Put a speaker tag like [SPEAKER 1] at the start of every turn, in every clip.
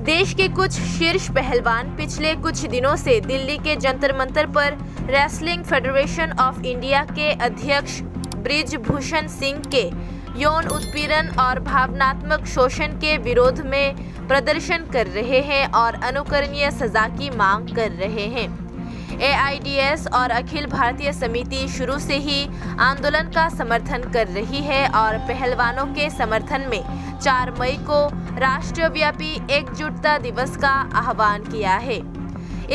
[SPEAKER 1] देश के कुछ शीर्ष पहलवान पिछले कुछ दिनों से दिल्ली के जंतर मंतर पर रेसलिंग फेडरेशन ऑफ इंडिया के अध्यक्ष बृजभूषण सिंह के यौन उत्पीड़न और भावनात्मक शोषण के विरोध में प्रदर्शन कर रहे हैं और अनुकरणीय सजा की मांग कर रहे हैं। एआईडीएस और अखिल भारतीय समिति शुरू से ही आंदोलन का समर्थन कर रही है और पहलवानों के समर्थन में 4 मई को राष्ट्रव्यापी एकजुटता दिवस का आह्वान किया है।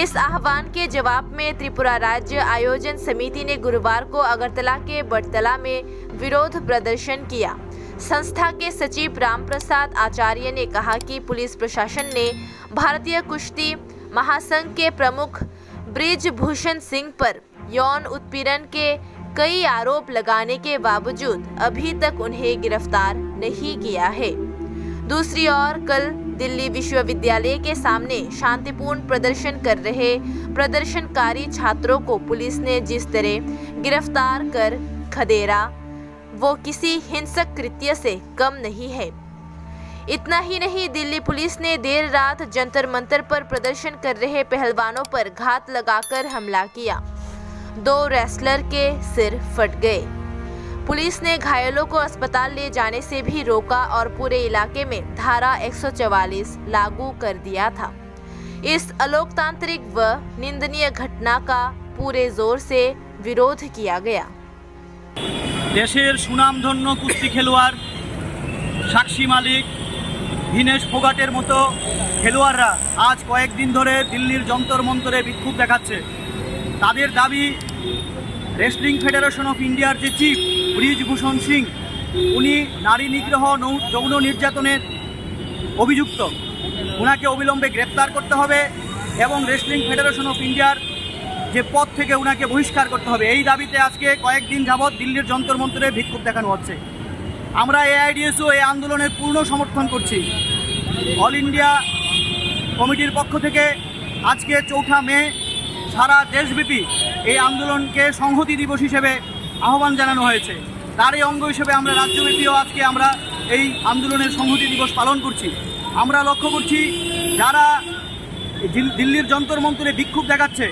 [SPEAKER 1] इस आह्वान के जवाब में त्रिपुरा राज्य आयोजन समिति ने गुरुवार को अगरतला के बड़तला में विरोध प्रदर्शन किया। संस्था के सचिव रामप्रसाद आचार्य ने कहा कि पुलिस प्रशासन ने भारतीय कुश्ती महासंघ के प्रमुख बृजभूषण सिंह पर यौन उत्पीड़न के कई आरोप लगाने के बावजूद अभी तक उन्हें गिरफ्तार नहीं किया है। दूसरी ओर कल दिल्ली विश्वविद्यालय के सामने शांतिपूर्ण प्रदर्शन कर रहे प्रदर्शनकारी छात्रों को पुलिस ने जिस तरह गिरफ्तार कर खदेड़ा वो किसी हिंसक कृत्य से कम नहीं है। इतना ही नहीं, दिल्ली पुलिस ने देर रात जंतर मंतर पर प्रदर्शन कर रहे पहलवानों पर घात लगाकर हमला किया। 2 रेसलर के सिर फट गए। पुलिस ने घायलों को अस्पताल ले जाने से भी रोका और पूरे इलाके में धारा 144 लागू कर दिया था। इस अलोकतांत्रिक व निंदनीय घटना का पूरे जोर से विरोध किया गया।
[SPEAKER 2] देशेर सुनामधन्य कुस्ती खेलोয়াড় साक्षी मालिक दीनेश फोगाटेर मतो खेलोয়াড়রা आज कয়েকদিন ধরে दिल्लीर जंतर मंतरे विक्षोभ देखाচ্ছে। তাদের দাবি रेसलिंग फेडारेशन अफ इंडियार जे चीफ बृजभूषण सिंह उनी नारी निग्रह যৌন निर्यातनेर अभियुक्त, उनाके अविलम्बे ग्रेप्तार करते हबे एवं रेसलिंग फेडारेशन अफ इंडियार जे पद थेके उनाके बहिष्कार करते हबे। এই দাবিতে আজকে কয়েকদিন যাবৎ দিল্লির যন্তর মন্তরে বিক্ষোভ দেখানো হচ্ছে। আমরা এআইডিএসও এই আন্দোলনের পূর্ণ সমর্থন করছি। অল ইন্ডিয়া কমিটির পক্ষ থেকে আজকে 4 মে সারা দেশব্যাপী এই আন্দোলনকে সংহতি দিবস হিসেবে আহ্বান জানানো হয়েছে। তার এই অঙ্গ হিসেবে আমরা রাজ্যব্যাপীও আজকে আমরা এই আন্দোলনের সংহতি দিবস পালন করছি। আমরা লক্ষ্য করছি যারা দিল্লির যন্তর মন্তরে বিক্ষোভ দেখাচ্ছে,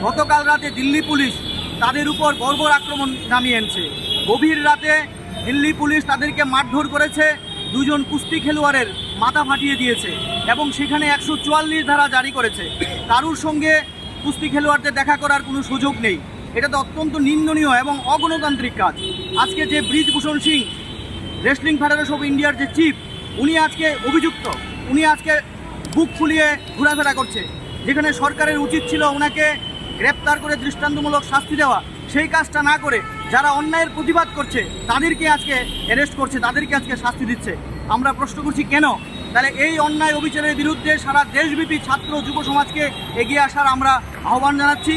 [SPEAKER 2] গতকাল রাতে দিল্লি পুলিশ তাদের উপর বর্বর আক্রমণ নামিয়ে এনেছে। গভীর রাতে দিল্লি পুলিশ তাদেরকে মারধর করেছে, 2 জন কুস্তি খেলোয়াড়ের মাথা ফাটিয়ে দিয়েছে এবং সেখানে 144 ধারা জারি করেছে। কারুর সঙ্গে কুস্তি খেলোয়াড়দের দেখা করার কোনো সুযোগ নেই। এটা তো অত্যন্ত নিন্দনীয় এবং অগণতান্ত্রিক কাজ। আজকে যে Brij Bhushan Singh wrestling federation of ইন্ডিয়ার যে চিফ, উনি আজকে অভিযুক্ত, উনি আজকে বুক ফুলিয়ে ঘোরাফেরা করছে। যেখানে সরকারের উচিত ছিল ওনাকে গ্রেপ্তার করে দৃষ্টান্তমূলক শাস্তি দেওয়া, সেই কাজটা না করে যারা অন্যায়ের প্রতিবাদ করছে তাদেরকে আজকে অ্যারেস্ট করছে, তাদেরকে আজকে শাস্তি দিচ্ছে। আমরা প্রশ্ন করছি কেন? তাহলে এই অন্যায় অবিচারের বিরুদ্ধে সারা দেশব্যাপী ছাত্র যুব সমাজকে এগিয়ে আসার আমরা আহ্বান জানাচ্ছি।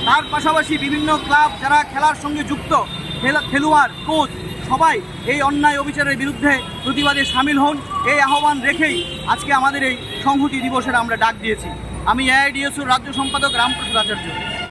[SPEAKER 2] তার পাশাপাশি বিভিন্ন ক্লাব যারা খেলার সঙ্গে যুক্ত, খেলোয়াড়, কোচ সবাই এই অন্যায় অবিচারের বিরুদ্ধে প্রতিবাদে সামিল হন। এই আহ্বান রেখেই আজকে আমাদের এই সংহতি দিবসের আমরা ডাক দিয়েছি। আমি এআইডিএসওর রাজ্য সম্পাদক রামপ্রসাদ আচার্য।